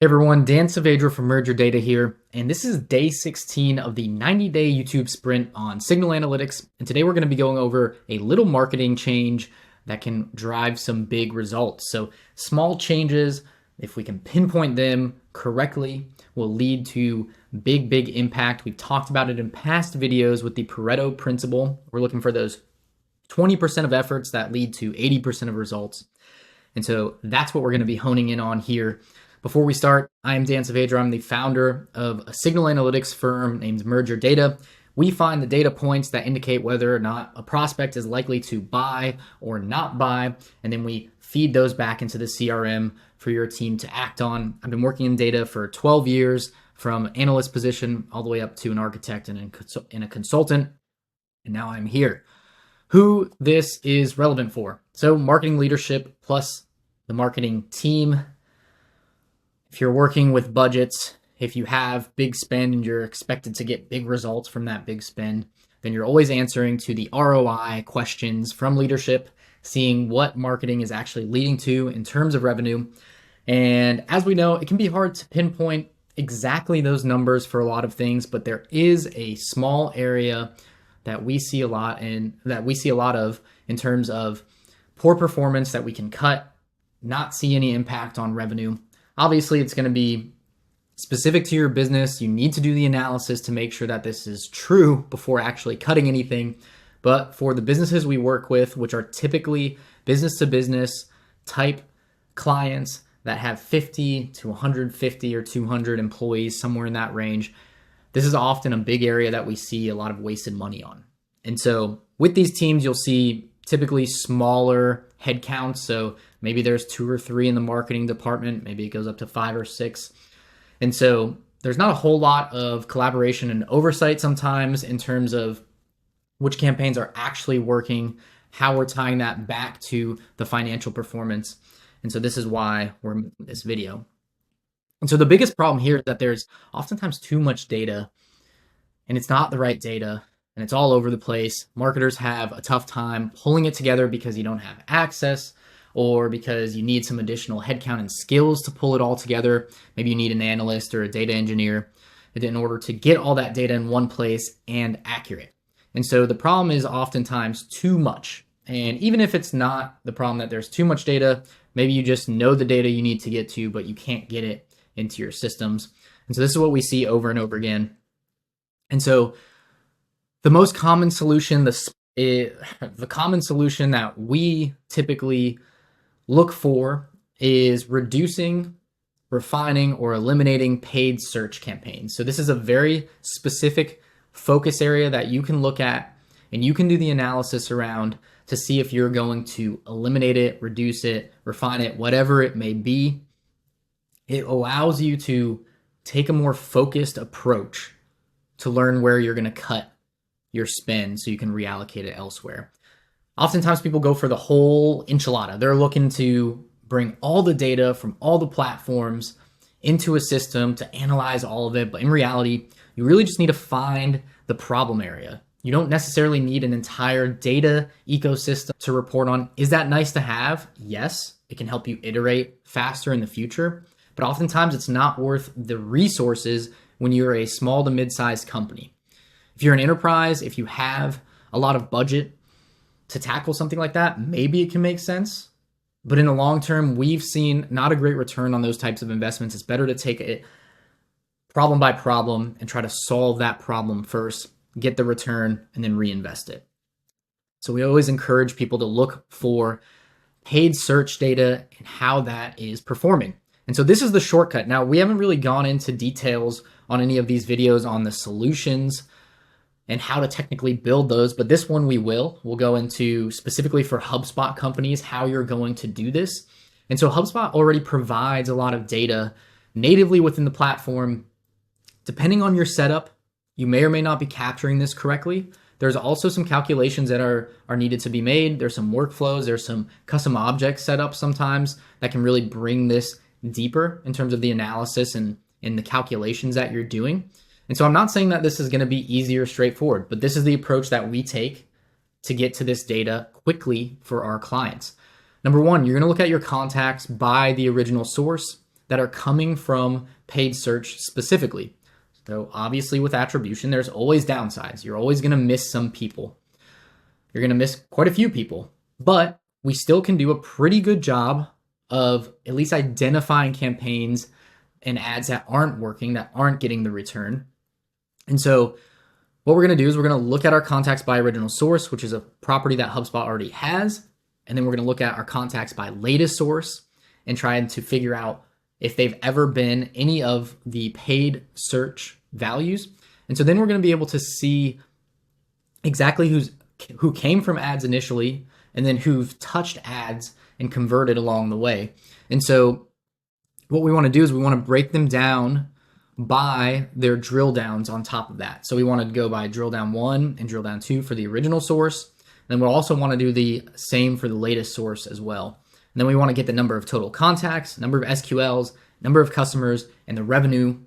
Hey everyone, Dan Saavedra from MergeYourData here, and this is day 16 of the 90-day YouTube sprint on signal analytics. And today we're going to be going over a little marketing change that can drive some big results. So small changes, if we can pinpoint them correctly, will lead to big impact. We've talked about it in past videos with the Pareto principle. We're looking for those 20% of efforts that lead to 80% of results. And so that's what we're going to be honing in on here. Before we start, I am Dan Saavedra. I'm the founder of a signal analytics firm named MergeYourData. We find the data points that indicate whether or not a prospect is likely to buy or not buy, and then we feed those back into the CRM for your team to act on. I've been working in data for 12 years, from analyst position all the way up to an architect and a consultant, and now I'm here. Who this is relevant for. So marketing leadership plus the marketing team. If you're working with budgets, if you have big spend and you're expected to get big results from that big spend, then you're always answering to the ROI questions from leadership, seeing what marketing is actually leading to in terms of revenue. And as we know, it can be hard to pinpoint exactly those numbers for a lot of things, but there is a small area that we see a lot of in terms of poor performance that we can cut, not see any impact on revenue. Obviously, it's going to be specific to your business. You need to do the analysis to make sure that this is true before actually cutting anything. But for the businesses we work with, which are typically business to business type clients that have 50 to 150 or 200 employees, somewhere in that range, this is often a big area that we see a lot of wasted money on. And so with these teams, you'll see typically smaller headcounts. So maybe there's 2 or 3 in the marketing department. Maybe it goes up to 5 or 6. And so there's not a whole lot of collaboration and oversight sometimes in terms of which campaigns are actually working, how we're tying that back to the financial performance. And so this is why we're in this video. And so the biggest problem here is that there's oftentimes too much data, and it's not the right data, and it's all over the place. Marketers have a tough time pulling it together because you don't have access, or because you need some additional headcount and skills to pull it all together. Maybe you need an analyst or a data engineer in order to get all that data in one place and accurate. And so the problem is oftentimes too much. And even if it's not the problem that there's too much data, maybe you just know the data you need to get to, but you can't get it into your systems. And so this is what we see over and over again. And so the most common solution, the common solution that we typically look for is reducing, refining, or eliminating paid search campaigns. So this is a very specific focus area that you can look at and you can do the analysis around to see if you're going to eliminate it, reduce it, refine it, whatever it may be. It allows you to take a more focused approach to learn where you're going to cut your spend so you can reallocate it elsewhere. Oftentimes people go for the whole enchilada. They're looking to bring all the data from all the platforms into a system to analyze all of it. But in reality, you really just need to find the problem area. You don't necessarily need an entire data ecosystem to report on. Is that nice to have? Yes, it can help you iterate faster in the future. But oftentimes it's not worth the resources when you're a small to mid-sized company. If you're an enterprise, if you have a lot of budget to tackle something like that, maybe it can make sense. But in the long term, we've seen not a great return on those types of investments. It's better to take it problem by problem and try to solve that problem first, get the return, and then reinvest it. So we always encourage people to look for paid search data and how that is performing. And so this is the shortcut. Now, we haven't really gone into details on any of these videos on the solutions and how to technically build those, but this one we will. We'll go into specifically for HubSpot companies, how you're going to do this. And so HubSpot already provides a lot of data natively within the platform. Depending on your setup, you may or may not be capturing this correctly. There's also some calculations that are needed to be made. There's some workflows, there's some custom objects set up sometimes that can really bring this deeper in terms of the analysis and the calculations that you're doing. And so I'm not saying that this is going to be easy or straightforward, but this is the approach that we take to get to this data quickly for our clients. Number one, you're going to look at your contacts by the original source. that are coming from paid search specifically. So obviously with attribution, there's always downsides. You're always going to miss some people. You're going to miss quite a few people, but we still can do a pretty good job of at least identifying campaigns and ads that aren't working, that aren't getting the return. And so what we're going to do is we're going to look at our contacts by original source, which is a property that HubSpot already has. And then we're going to look at our contacts by latest source and try to figure out if they've ever been any of the paid search values. And so then we're going to be able to see exactly who came from ads initially and then who've touched ads and converted along the way. And so what we want to do is we want to break them down by their drill downs on top of that. So we want to go by drill down 1 and drill down 2 for the original source. Then we'll also want to do the same for the latest source as well. And then we want to get the number of total contacts, number of SQLs, number of customers, and the revenue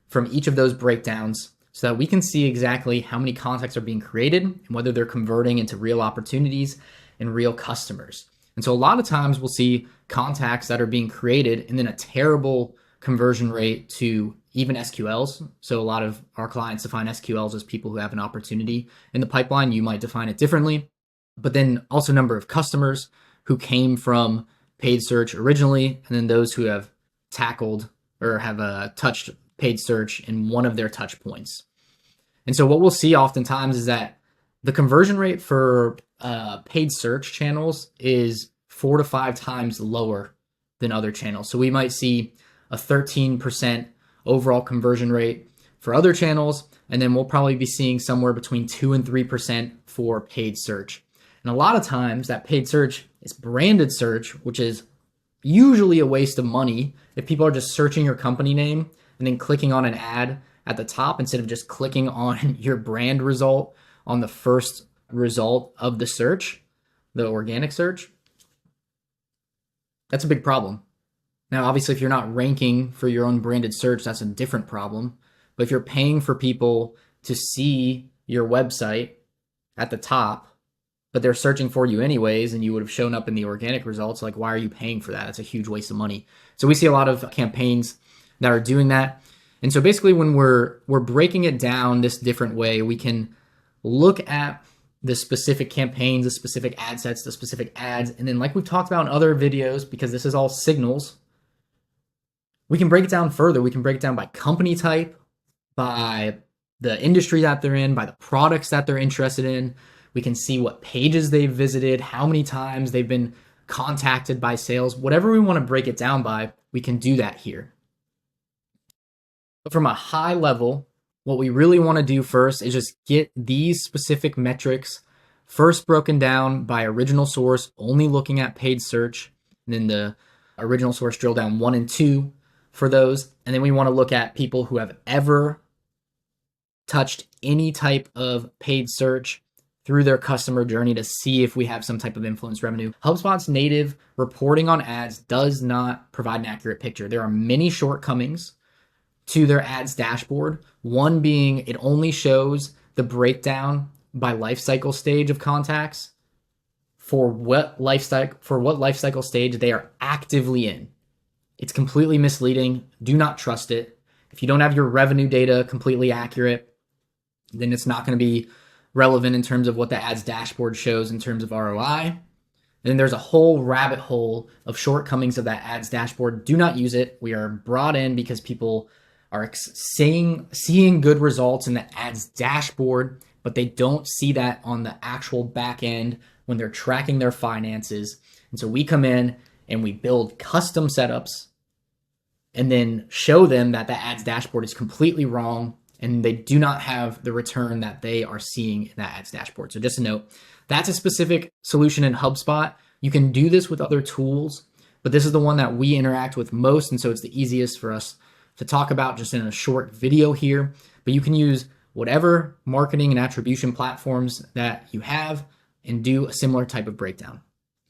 from each of those breakdowns so that we can see exactly how many contacts are being created and whether they're converting into real opportunities and real customers. And so a lot of times we'll see contacts that are being created and then a terrible conversion rate to even SQLs. So a lot of our clients define SQLs as people who have an opportunity in the pipeline. You might define it differently. But then also number of customers who came from paid search originally, and then those who have tackled or have touched paid search in one of their touch points. And so what we'll see oftentimes is that the conversion rate for paid search channels is 4 to 5 times lower than other channels. So we might see a 13% overall conversion rate for other channels, and then we'll probably be seeing somewhere between 2 and 3% for paid search. And a lot of times that paid search is branded search, which is usually a waste of money if people are just searching your company name and then clicking on an ad at the top instead of just clicking on your brand result on the first result of the search, the organic search. That's a big problem. Now, obviously, if you're not ranking for your own branded search, that's a different problem. But if you're paying for people to see your website at the top, but they're searching for you anyways, and you would have shown up in the organic results, like, why are you paying for that? That's a huge waste of money. So we see a lot of campaigns that are doing that. And so basically when we're breaking it down this different way, we can look at the specific campaigns, the specific ad sets, the specific ads. And then like we've talked about in other videos, because this is all signals, we can break it down further. We can break it down by company type, by the industry that they're in, by the products that they're interested in. We can see what pages they've visited, how many times they've been contacted by sales. Whatever we want to break it down by, we can do that here. But from a high level, what we really want to do first is just get these specific metrics first broken down by original source, only looking at paid search, and then the original source drill down 1 and 2 for those. And then we want to look at people who have ever touched any type of paid search through their customer journey to see if we have some type of influence revenue. HubSpot's native reporting on ads does not provide an accurate picture. There are many shortcomings to their ads dashboard. One being it only shows the breakdown by life cycle stage of contacts for what life cycle stage they are actively in. It's completely misleading. Do not trust it. If you don't have your revenue data completely accurate, then it's not going to be relevant in terms of what the ads dashboard shows in terms of ROI. And then there's a whole rabbit hole of shortcomings of that ads dashboard. Do not use it. We are brought in because people are seeing good results in the ads dashboard, but they don't see that on the actual back end when they're tracking their finances. And so we come in and we build custom setups and then show them that the ads dashboard is completely wrong and they do not have the return that they are seeing in that ads dashboard. So just a note, that's a specific solution in HubSpot. You can do this with other tools, but this is the one that we interact with most. And so it's the easiest for us to talk about just in a short video here. But you can use whatever marketing and attribution platforms that you have and do a similar type of breakdown.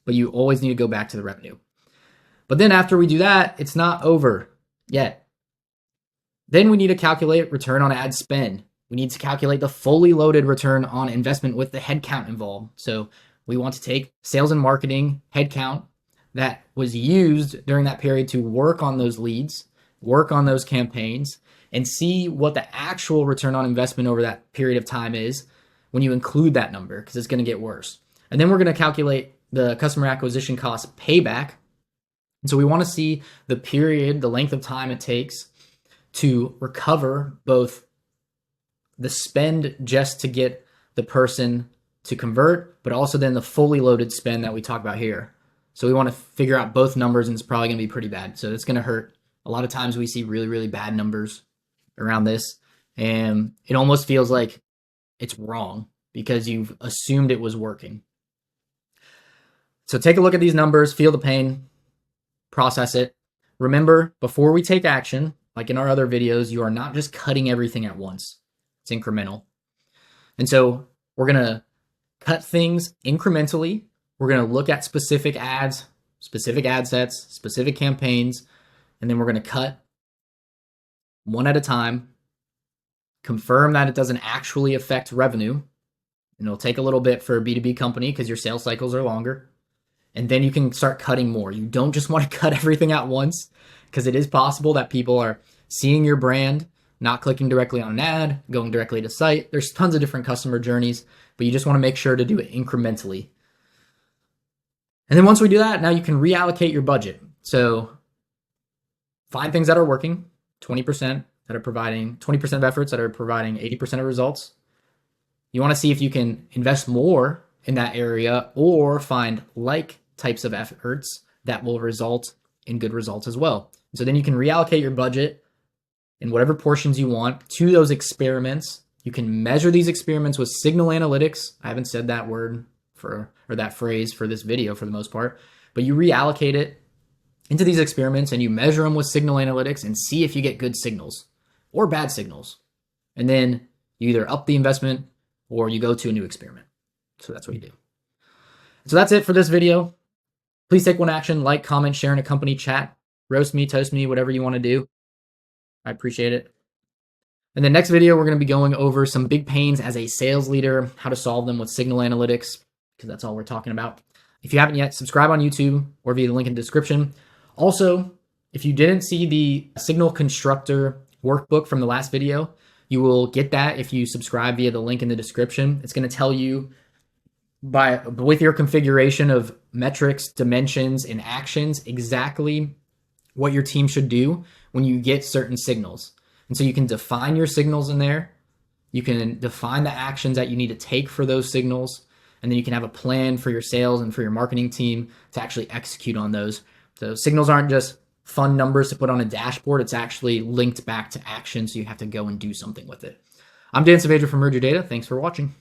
But you always need to go back to the revenue. But then after we do that, it's not over yet. Then we need to calculate return on ad spend. We need to calculate the fully loaded return on investment with the headcount involved. So we want to take sales and marketing headcount that was used during that period to work on those leads, work on those campaigns, and see what the actual return on investment over that period of time is when you include that number, because it's going to get worse. And then we're going to calculate the customer acquisition cost payback. And so we want to see the period, the length of time it takes to recover both the spend just to get the person to convert, but also then the fully loaded spend that we talk about here. So we want to figure out both numbers, and it's probably going to be pretty bad. So it's going to hurt. A lot of times we see really, really bad numbers around this, and it almost feels like it's wrong because you've assumed it was working. So take a look at these numbers, feel the pain, process it. Remember, before we take action, like in our other videos, you are not just cutting everything at once. It's incremental. And so we're going to cut things incrementally. We're going to look at specific ads, specific ad sets, specific campaigns, and then we're going to cut one at a time, confirm that it doesn't actually affect revenue. And it'll take a little bit for a B2B company because your sales cycles are longer. And then you can start cutting more. You don't just want to cut everything at once, because it is possible that people are seeing your brand, not clicking directly on an ad, going directly to site. There's tons of different customer journeys, but you just want to make sure to do it incrementally. And then once we do that, now you can reallocate your budget. So find things that are working, 20% that are providing 20% of efforts that are providing 80% of results. You want to see if you can invest more in that area or find like types of efforts that will result in good results as well. So then you can reallocate your budget in whatever portions you want to those experiments. You can measure these experiments with signal analytics. I haven't said that word or that phrase for this video for the most part, but you reallocate it into these experiments and you measure them with signal analytics and see if you get good signals or bad signals. And then you either up the investment or you go to a new experiment. So that's what you do. So that's it for this video. Please take one action, like, comment, share in a company chat, roast me, toast me, whatever you want to do. I appreciate it. In the next video, we're going to be going over some big pains as a sales leader, how to solve them with signal analytics, because that's all we're talking about. If you haven't yet, subscribe on YouTube or via the link in the description. Also, if you didn't see the Signal Constructor workbook from the last video, you will get that if you subscribe via the link in the description. It's going to tell you with your configuration of metrics, dimensions, and actions exactly what your team should do when you get certain signals. And so you can define your signals in there. You can define the actions that you need to take for those signals. And then you can have a plan for your sales and for your marketing team to actually execute on those. So signals aren't just fun numbers to put on a dashboard. It's actually linked back to action. So you have to go and do something with it. I'm Dan Saavedra from MergeYourData. Thanks for watching.